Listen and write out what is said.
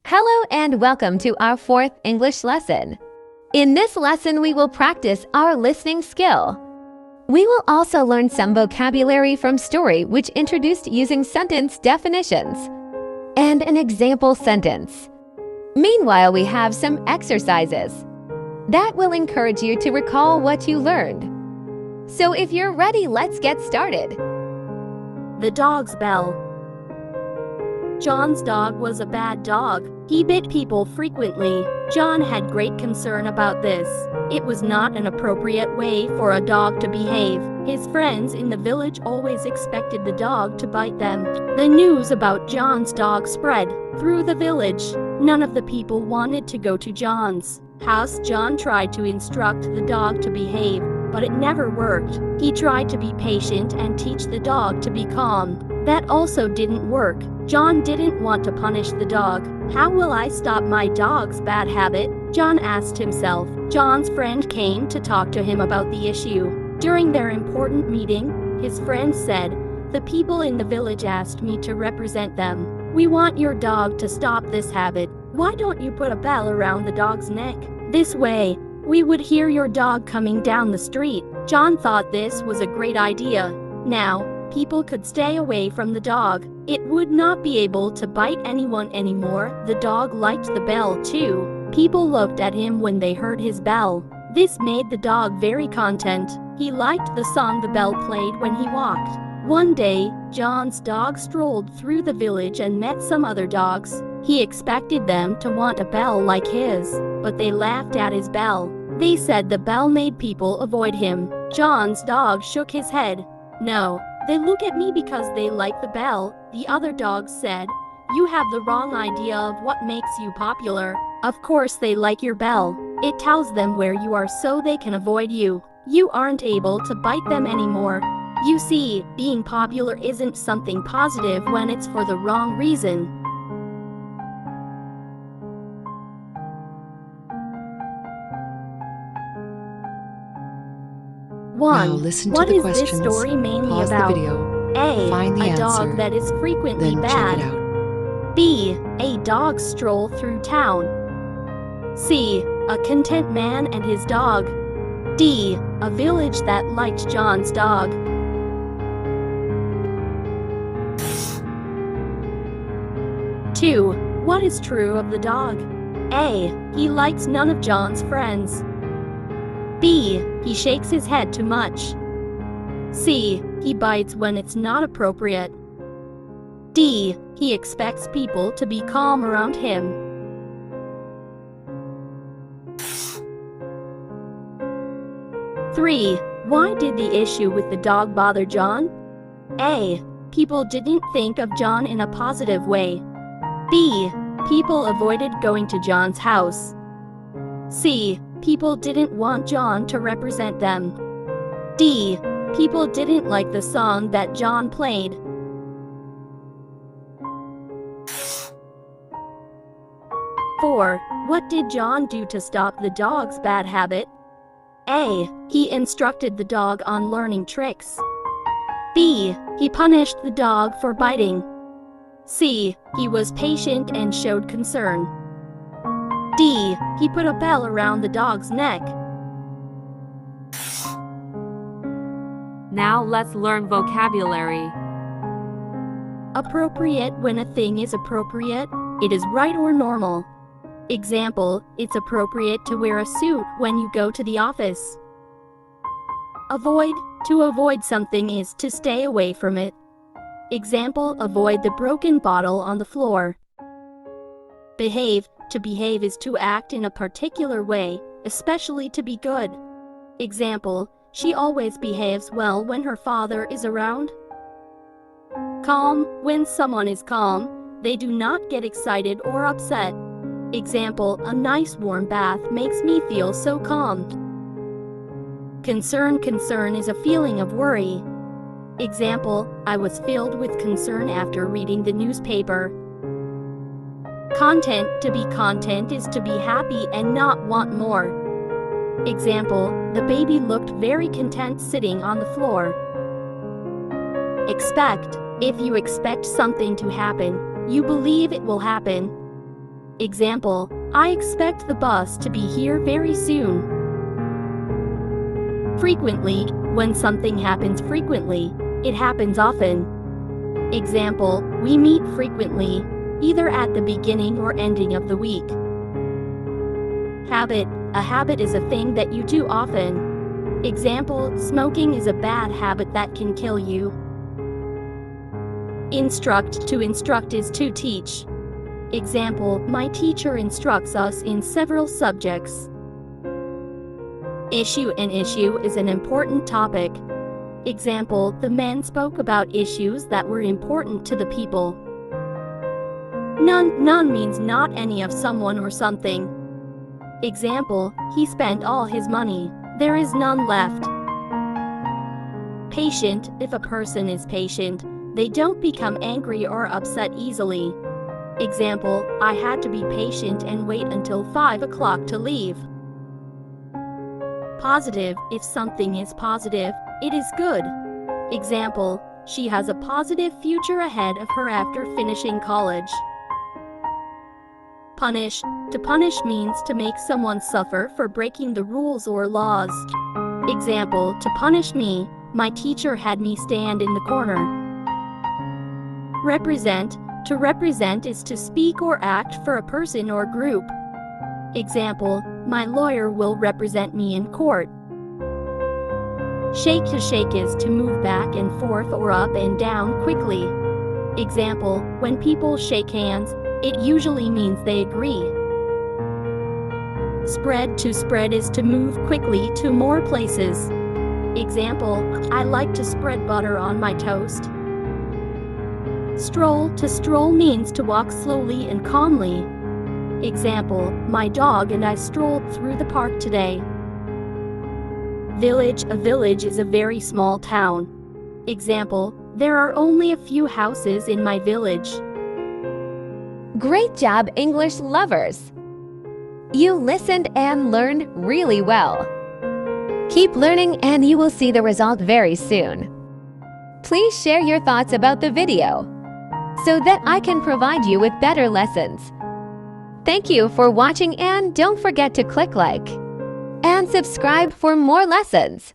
Hello and welcome to our fourth English lesson. In this lesson, we will practice our listening skill. We will also learn some vocabulary from story which introduced using sentence definitions and an example sentence. Meanwhile, we have some exercises that will encourage you to recall what you learned. So if you're ready, let's get started. The dog's bell. John's dog was a bad dog. He bit people frequently. John had great concern about this. It was not an appropriate way for a dog to behave. His friends in the village always expected the dog to bite them. The news about John's dog spread through the village. None of the people wanted to go to John's house. John tried to instruct the dog to behave, but it never worked. He tried to be patient and teach the dog to be calm. That also didn't work. John didn't want to punish the dog. How will I stop my dog's bad habit? John asked himself. John's friend came to talk to him about the issue. During their important meeting, his friend said, "The people in the village asked me to represent them. We want your dog to stop this habit. Why don't you put a bell around the dog's neck? This way, we would hear your dog coming down the street." John thought this was a great idea. Now, people could stay away from the dog. It would not be able to bite anyone anymore. The dog liked the bell too. People looked at him when they heard his bell. This made the dog very content. He liked the song the bell played when he walked. One day, John's dog strolled through the village and met some other dogs. He expected them to want a bell like his, but they laughed at his bell. They said the bell made people avoid him. John's dog shook his head. "No, they look at me because they like the bell," the other dogs said. "You have the wrong idea of what makes you popular. Of course they like your bell. It tells them where you are so they can avoid you. You aren't able to bite them anymore. You see, being popular isn't something positive when it's for the wrong reason." Now listen to What the is this questions. story mainly Pause about? the video. A. Find the A answer. dog that is frequently Then bad. check it out. B. A dog stroll through town. C. A content man and his dog. D. A village that liked John's dog. Two. What is true of the dog? A. He likes none of John's friends. B. He shakes his head too much. C. He bites when it's not appropriate. D. He expects people to be calm around him. Three. Why did the issue with the dog bother John? A. People didn't think of John in a positive way. B. People avoided going to John's house. C. People didn't want John to represent them. D. People didn't like the song that John played. Four. What did John do to stop the dog's bad habit? A. He instructed the dog on learning tricks. B. He punished the dog for biting. C. He was patient and showed concern. D. He put a bell around the dog's neck. Now let's learn vocabulary. Appropriate. When a thing is appropriate, it is right or normal. Example, it's appropriate to wear a suit when you go to the office. Avoid. To avoid something is to stay away from it. Example, avoid the broken bottle on the floor. Behave. To behave is to act in a particular way, especially to be good. Example, she always behaves well when her father is around. Calm. When someone is calm, they do not get excited or upset. Example, a nice warm bath makes me feel so calm. Concern. Concern is a feeling of worry. Example, I was filled with concern after reading the newspaper. Content. To be content is to be happy and not want more. Example, the baby looked very content sitting on the floor. Expect. If you expect something to happen, you believe it will happen. Example, I expect the bus to be here very soon. Frequently, when something happens frequently, it happens often. Example, we meet frequently, either at the beginning or ending of the week. Habit, a habit is a thing that you do often. Example, smoking is a bad habit that can kill you. Instruct, to instruct is to teach. Example, my teacher instructs us in several subjects. Issue, an issue is an important topic. Example, the men spoke about issues that were important to the people. None means not any of someone or something. Example, he spent all his money. There is none left. Patient, if a person is patient, they don't become angry or upset easily. Example, I had to be patient and wait until 5 o'clock to leave. Positive, if something is positive, it is good. Example, she has a positive future ahead of her after finishing college. Punish, to punish means to make someone suffer for breaking the rules or laws. Example, to punish me, my teacher had me stand in the corner. Represent, to represent is to speak or act for a person or group. Example, my lawyer will represent me in court. Shake, to shake is to move back and forth or up and down quickly. Example, when people shake hands, it usually means they agree. Spread, to spread is to move quickly to more places. Example, I like to spread butter on my toast. Stroll, to stroll means to walk slowly and calmly. Example, my dog and I strolled through the park today. Village, a village is a very small town. Example, there are only a few houses in my village. Great job, English lovers! You listened and learned really well. Keep learning and you will see the result very soon. Please share your thoughts about the video so that I can provide you with better lessons. Thank you for watching and don't forget to click like and subscribe for more lessons.